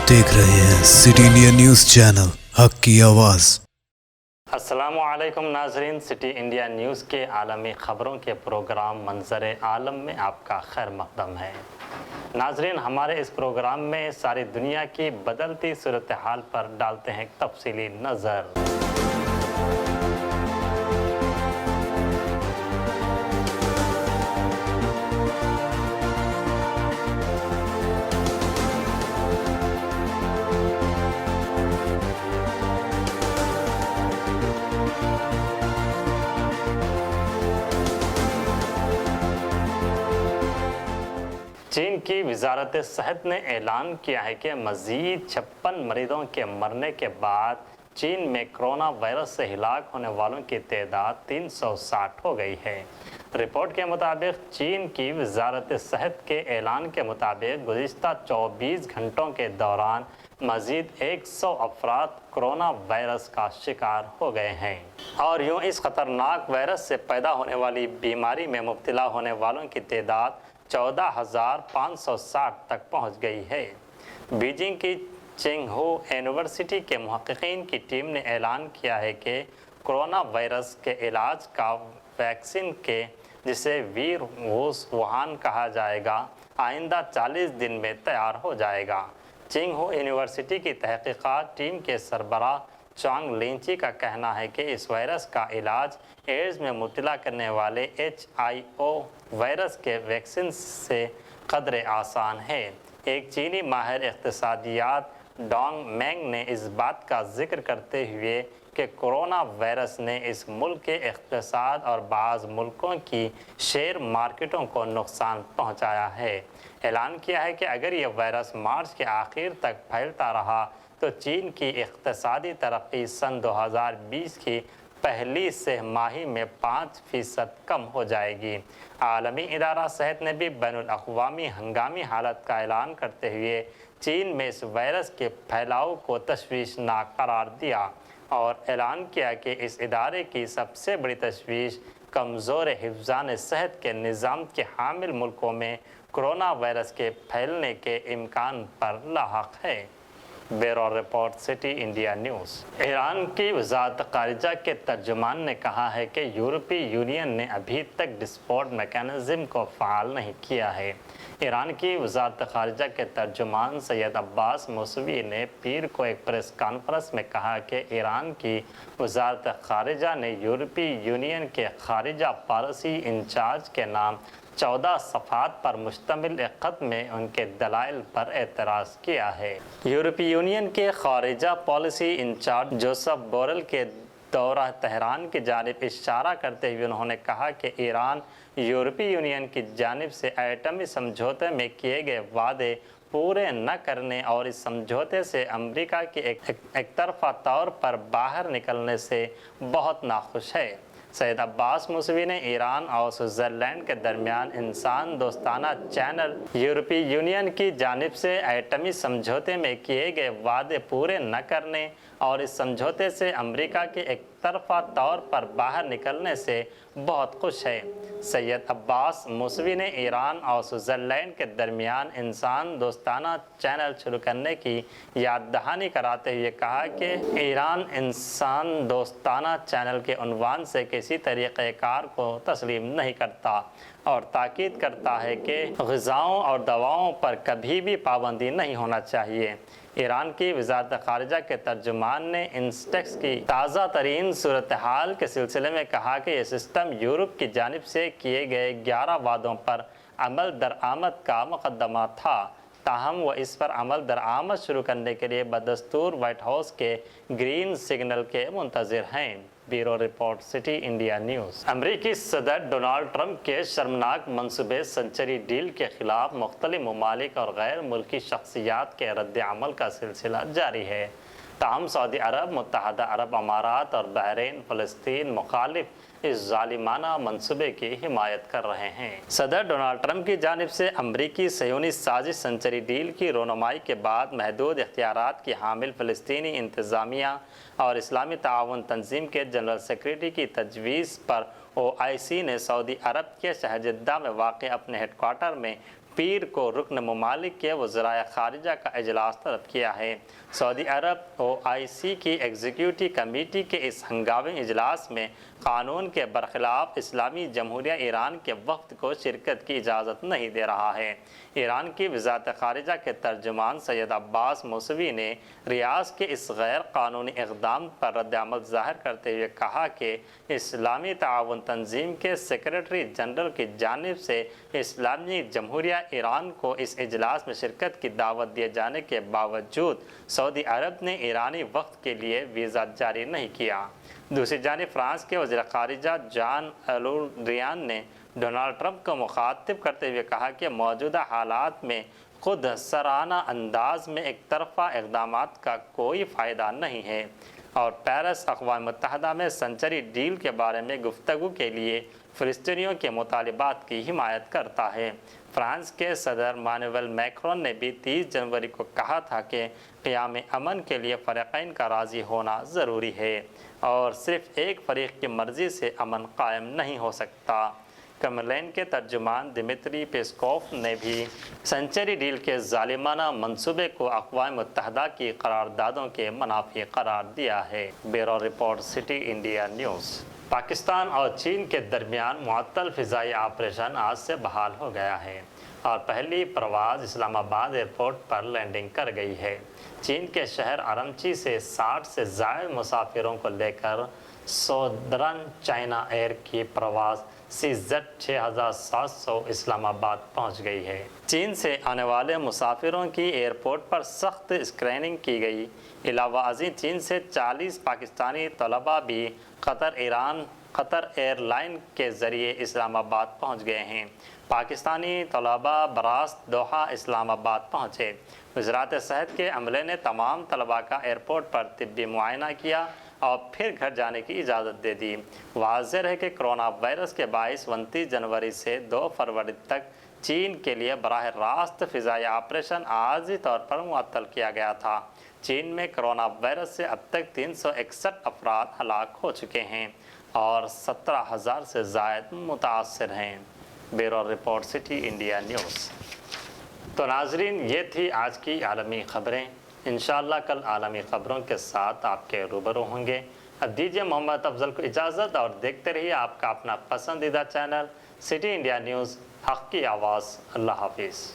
देख रहे हैं सिटी इंडिया न्यूज़ चैनल हक की आवाज़। अस्सलामुअलैकुम नाजरीन, सिटी इंडिया न्यूज़ के आलमी ख़बरों के प्रोग्राम मंजर आलम में आपका खैर मक़दम है। नाजरीन, हमारे इस प्रोग्राम में सारी दुनिया की बदलती सूरत हाल पर डालते हैं तफसीली नज़र। चीन की वजारत सेहत ने ऐलान किया है कि मज़ीद 56 मरीजों के मरने के बाद चीन में कोरोना वायरस से हिलाक होने वालों की तादाद 360 हो गई है। रिपोर्ट के मुताबिक चीन की वजारत सेहत के ऐलान के मुताबिक गुज़िश्ता 24 घंटों के दौरान मज़ीद 100 अफराद कोरोना वायरस का शिकार हो गए हैं और यूँ इस ख़तरनाक वायरस से पैदा होने वाली बीमारी में मुब्तला होने वालों की तादाद 14,560 तक पहुंच गई है। बीजिंग की चिंगहू यूनिवर्सिटी के मुहक्किकीन की टीम ने ऐलान किया है कि कोरोना वायरस के इलाज का वैक्सीन के जिसे वुहान कहा जाएगा आइंदा 40 दिन में तैयार हो जाएगा। चिंगहू यूनिवर्सिटी की तहकीकात टीम के सरबराह चांग लिंची का कहना है कि इस वायरस का इलाज एड्स में मुब्तला करने वाले HIV वायरस के वैक्सीन से कदरे आसान है। एक चीनी माहिर इक़्तिसादियात डोंग मेंग ने इस बात का जिक्र करते हुए कि कोरोना वायरस ने इस मुल्क के इक़्तिसाद और बाज़ मुल्कों की शेयर मार्केटों को नुकसान पहुंचाया है, ऐलान किया है कि अगर ये वायरस मार्च के आखिर तक फैलता रहा तो चीन की इक़्तिसादी तरक्की सन 2020 की पहली सहमाही में 5% कम हो जाएगी। आलमी इदारा सेहत ने भी बैनुल-अक़वामी हंगामी हालत का ऐलान करते हुए चीन में इस वायरस के फैलाव को तशवीशनाक करार दिया और ऐलान किया कि इस इदारे की सबसे बड़ी तशवीश कमज़ोर हिफ़्ज़ान सेहत के निज़ाम के हामिल मुल्कों में कोरोना वायरस के फैलने के इम्कान पर लाहक है। Bureau report, city India news. Iran की वज़ारत ख़ारिजा के तर्जुमान ने कहा है कि यूरोपीय यूनियन ने अभी तक डिस्पोर्ट मैकेनिज़्म को फ़ाल नहीं किया है। ईरान की वज़ारत ख़ारिजा के तर्जुमान सैयद अब्बास मौसवी ने पीर को एक प्रेस कॉन्फ्रेंस में कहा कि ईरान की वज़ारत ख़ारिजा ने यूरोपीय यूनियन के ख़ारिजा पॉलिसी इंचार्ज के नाम 14 सफ़ात पर मुश्तमिल एक ख़त में उनके दलाइल पर एतराज़ किया है। यूरोपीय यूनियन के ख़ारिजा पॉलिसी इंचार्ज जोसेफ बोरेल के दौरा तेहरान की जानिब इशारा करते हुए उन्होंने कहा कि ईरान यूरोपीय यूनियन की जानिब से एटमी समझौते में किए गए वादे पूरे न करने और इस समझौते से अमेरिका की एक तरफ़ा तौर पर बाहर निकलने से बहुत नाखुश है। सैयद अब्बास मौसवी ने ईरान और स्विट्ज़रलैंड के दरमियान इंसान दोस्ताना चैनल यूरोपीय यूनियन की जानिब से एटमी समझौते में किए गए वादे पूरे न करने और इस समझौते से अमेरिका के एक तरफ़ा तौर पर बाहर निकलने से बहुत खुश है। सैयद अब्बास मौसवी ने ईरान और स्विट्ज़रलैंड के दरमियान इंसान दोस्ताना चैनल शुरू करने की याद दहानी कराते हुए कहा कि ईरान इंसान दोस्ताना चैनल के उन्वान से किसी तरीक़ेकार को तस्लीम नहीं करता और ताकीद करता है कि ग़िज़ाओं और दवाओं पर कभी भी पाबंदी नहीं होना चाहिए। ईरान की वज़ारत ख़ारिजा के तर्जुमान ने इंस्टेक्स की ताज़ा तरीन सूरत हाल के सिलसिले में कहा कि यह सिस्टम यूरोप की जानिब से किए गए 11 वादों पर अमल दरआमद का मुक़दमा था, ताहम वह इस पर अमल दरआमद शुरू करने के लिए बदस्तूर वाइट हाउस के ग्रीन सिग्नल के मुंतज़िर हैं। Bureau report, city India news. अमरीकी सदर डोनाल्ड ट्रंप के शर्मनाक मनसूबे सेंचुरी डील के खिलाफ मुख्तलिफ ममालिक और गैर मुल्की शख्सियात के रद्द-ए-अमल का सिलसिला जारी है। ताहम सऊदी अरब, मुत्तहदा अरब अमारात और बहरीन फ़लस्तीन मुखालिफ इस ज़ालिमाना मनसूबे की हिमायत कर रहे हैं। सदर डोनाल्ड ट्रंप की जानिब से अमरीकी सयोनी साजिश सेंचुरी डील की रोनुमाई के बाद महदूद इख्तियारात की हामिल फ़लस्तीनी इंतज़ामिया और इस्लामी ताआवुन तंजीम के जनरल सेक्रेटरी की तजवीज़ पर OIC ने सऊदी अरब के शहर जिद्दा में वाक़ अपने हेडक्वार्टर में پیر کو رکن ممالک کے وزرائے خارجہ کا اجلاس طلب کیا ہے۔ سعودی عرب OIC کی ایگزیکٹو کمیٹی کے اس ہنگامی اجلاس میں قانون کے برخلاف اسلامی جمہوریہ ایران کے وفد کو شرکت کی اجازت نہیں دے رہا ہے۔ ایران کی وزارت خارجہ کے ترجمان سید عباس موسوی نے ریاض کے اس غیر قانونی اقدام پر رد عمل ظاہر کرتے ہوئے کہا کہ اسلامی تعاون تنظیم کے سیکریٹری جنرل کی جانب سے اسلامی جمہوریہ ایران کو اس اجلاس میں شرکت کی دعوت دیے جانے کے باوجود سعودی عرب نے ایرانی وفد کے لیے ویزا جاری نہیں کیا۔ دوسری جانب فرانس کے وزیر خارجہ جان ڈریان نے ڈونلڈ ٹرمپ کو مخاطب کرتے ہوئے کہا کہ موجودہ حالات میں خود سرانہ انداز میں ایک طرفہ اقدامات کا کوئی فائدہ نہیں ہے اور پیرس اقوام متحدہ میں سنچری ڈیل کے بارے میں گفتگو کے لیے فلسطینیوں کے مطالبات کی حمایت کرتا ہے۔ فرانس کے صدر مانویل میکرون نے بھی 30 جنوری کو کہا تھا کہ قیام امن کے لیے فریقین کا راضی ہونا ضروری ہے اور صرف ایک فریق کی مرضی سے امن قائم نہیں ہو سکتا۔ کرملین کے ترجمان دمتری پیسکوف نے بھی سنچری ڈیل کے ظالمانہ منصوبے کو اقوام متحدہ کی قراردادوں کے منافی قرار دیا ہے۔ Bureau report city India news. Pakistan اور چین کے درمیان معطل فضائی آپریشن آج سے بحال ہو گیا ہے اور پہلی پرواز اسلام آباد ایئرپورٹ پر لینڈنگ کر گئی ہے۔ چین کے شہر ارمچی سے 60 سے زائد مسافروں کو لے کر سودرن چائنا ایئر کی پرواز CZ6700 اسلام آباد پہنچ گئی ہے۔ چین سے آنے والے مسافروں کی ایئرپورٹ پر سخت اسکریننگ کی گئی۔ علاوہ ازیں چین سے 40 پاکستانی طلباء بھی قطر ایئر لائن کے ذریعے اسلام آباد پہنچ گئے ہیں۔ پاکستانی طلباء براست دوحہ اسلام آباد پہنچے۔ وزارت صحت کے عملے نے تمام طلباء کا ایئرپورٹ پر طبی معائنہ کیا اور پھر گھر جانے کی اجازت دے دی۔ واضح ہے کہ کرونا وائرس کے باعث 29 جنوری سے 2 فروری تک چین کے لیے براہ راست فضائی آپریشن عارضی طور پر معطل کیا گیا تھا۔ چین میں کرونا وائرس سے اب تک 361 افراد ہلاک ہو چکے ہیں اور 17,000 سے زائد متاثر ہیں۔ Bureau report city India news. تو ناظرین، یہ تھی آج کی عالمی خبریں۔ انشاءاللہ کل عالمی خبروں کے ساتھ آپ کے روبرو ہوں گے۔ اب دیجیے محمد افضل کو اجازت اور دیکھتے رہیے آپ کا اپنا پسندیدہ چینل سٹی انڈیا نیوز، حق کی آواز۔ اللہ حافظ۔